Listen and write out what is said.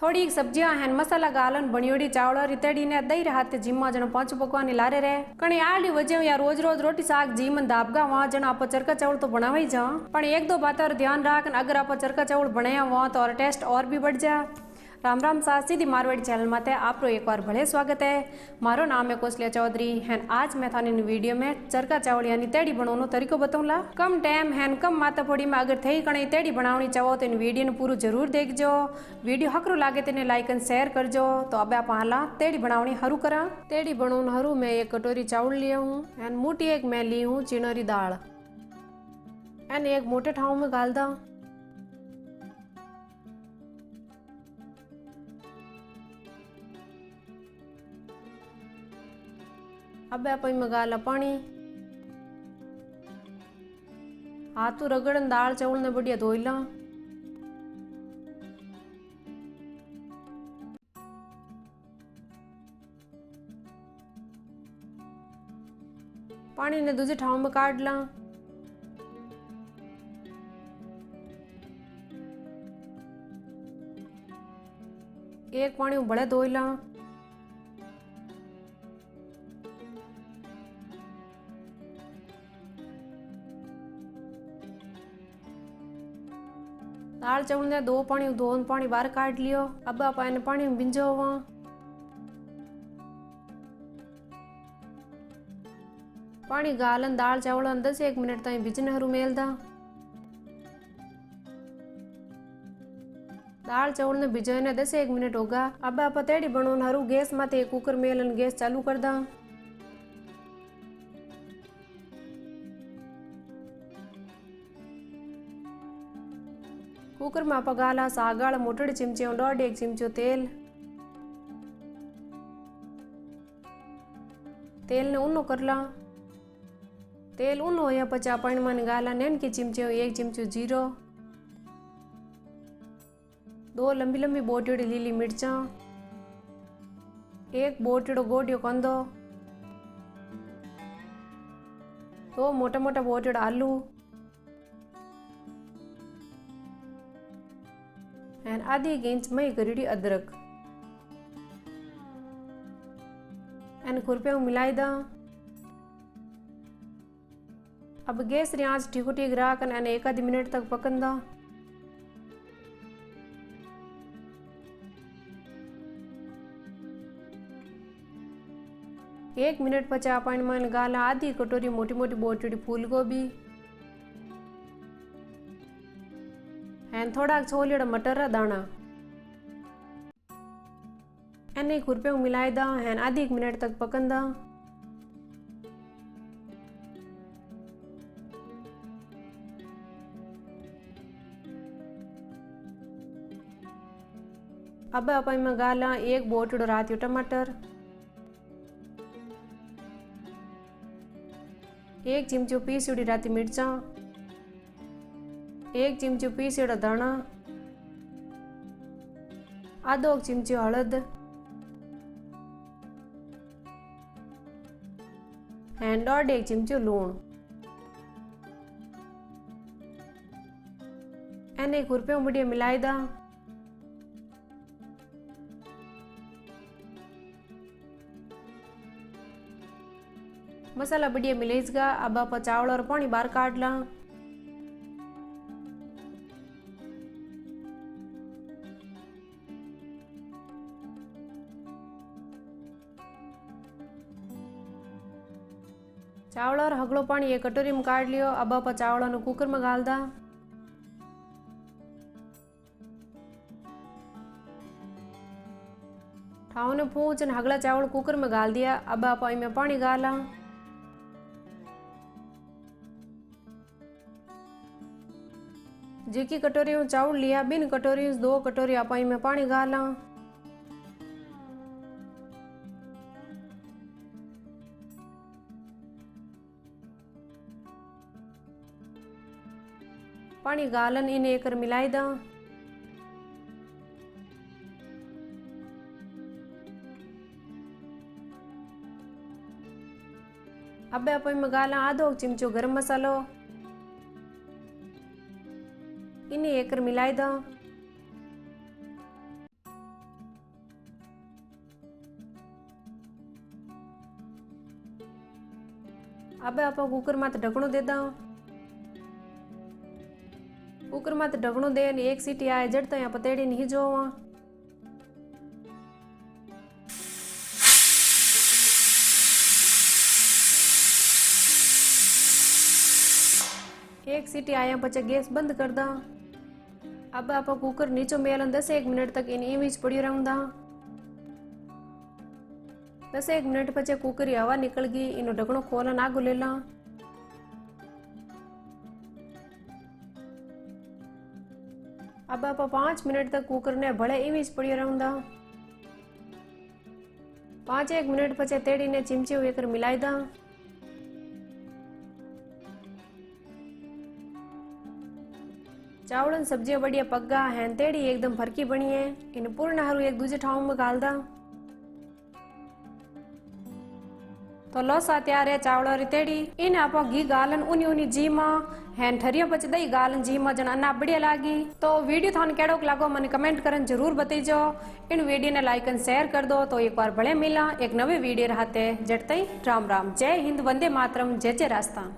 थोड़ी सब्जियां हैं मसाला गालन बनियोड़ी चावल रितेड़ी ने दई रहा जिम्मा जन पांच पकवानी लारे रहे कणी आली वजह या रोज रोज रोटी साग जीमन दाबगा वहां जन आप चरका चावल तो बनावा ही जा पण एक दो बात और ध्यान रख अगर आप चरका चावल बनाया वहां तो और टेस्ट और भी बढ़ जा। राम राम साथ सीधी मारवाड़ी चैनल माते आपरो एक बार भले स्वागत है। मारो नाम है कौशल्या चौधरी हैं। आज मैं थाने वीडियो में चरका चावल यानी तेड़ी बनाने तरीको बताऊंगा। कम टाइम है कम माता पड़ी में अगर थई कणी तेड़ी बनावनी चाहो तो इन वीडियो ने पूरा जरूर देखजो। वीडियो हकरो लागे तो लाइक एंड शेयर करजो। तो अब आप हाला तेड़ी बनावनी हरू करा। तेड़ी बनाने हरू मैं एक कटोरी चावल लिया हूँ एंड मोटी एक मैं ली हूँ चिनोरी दाल एंड एक मोटे ठाव में गाल दा। अब आप गाला पानी हाथों रगड़न दाल चावल ने बढ़िया धोई ला। पानी ने दूसरे ठाव में काट ला। एक पानी बड़े धोई ला। दाल चावल ने दो पानी बाहर काट लियो। अब आप पानी में भिंजो हुआ। पानी गालन दाल चावल 10-1 मिनट तक भिजने हरू मेल दा। दाल चावल ने भिजोए ने 10-1 मिनट होगा। अब आप तेड़ी बनाने हरू गैस माते कुकर मेलन गैस चालू कर दा। कुकर में आप गाला सागाल मोटड़ी चिमचे 1.5 चिमचो तेल ने उन्नो कर ला। तेल उन्नो होया पचा पानी में गाला नैन की चिमचे 1 चिमचो जीरो, 2 लंबी लंबी बोटियोड़ी लीली मिर्चा, 1 बोटियोड़ो गोडियो कंदो, 2 मोटा मोटा बोटियोड़ा आलू एंड आधी इंच मई करीडी अदरक एंड खुरपे में मिलाई दा। अब गैस री आंच ठीक ठीक रख एंड 1-आधी मिनट तक पकन दा। एक मिनट पचा पानी में गाला आधी कटोरी मोटी मोटी बोटियोड़ी फूल गोभी एंड थोड़ा छोलियोड़ा मटर रा दाना एने खुरपे में मिलाई दा एंड आधी 1 मिनट तक पकन दा। अब आप में गाला 1 बोटियोड़ो रातियो टमाटर, 1 चिमचो पीसियोड़ी राती मिर्चा, 1 चिमचो पीसियोड़ा दाना, आधो चिमचो हळद एंड 1.5 चिमचो लूण एने खुरपे में बढ़िया मिलाई दा। मसाला बढ़िया मिलेगा। अब आप चावल और पानी बाहर काट ला। चावल और हगलो पानी एक कटोरी में काट लियो। अब आप चावल ने कुकर में गाल दा। ठाव ने पूछ हगला चावल कुकर में गाल दिया। अब आप इनमें पानी गाला। जिकी कटोरी में चावल लिया बिन कटोरी 2 कटोरी आप इनमें पानी गाला। पानी गालन इन एक मिलाई दा। अब आप इनमें गाला आधो चिमचो गरम मसालो इन्हें एक मिलाई दा। अब आप कुकर में ढकणो दे दा। कुकर में ढकणो दे एक सीटी आए जड़ता यहाँ पर तेड़ी नहीं जो। एक सीटी आया पचे गैस बंद कर दा। अब आप कुकर नीचो मेलन 10-1 मिनट तक इन इमीज पड़ी रहूंदा। 10-1 मिनट पचे कुकर की हवा निकल गई, इनो ढकणो खोलन आगू ले ला। अब आप 5 मिनट तक कुकर ने भले इमीज पड़ी रहूंदा। 5-1 मिनट पचे तेड़ी ने चिमची वेकर मिलाई दा। चावल सब्जियां बढ़िया पग्गा हैं, तेड़ी एकदम फरकी बनी है। इन पूर्ण हरू एक दूजे ठाव में गाल दा। तो लो सा तैयार है चावल री तेड़ी। इन आप घी गालन उनी उनी जी में हैं ठरिया पच दही गालन जी में जन अन्ना बढ़िया लागी। तो वीडियो थाने केड़ो लागो मन कमेंट करन जरूर बताइजो। इन वीडियो ने लाइक एंड शेयर कर दो। तो एक बार भले मिला एक नवे वीडियो रहते जट तई राम राम। जय हिंद, वंदे मातरम, जय जय राजस्थान।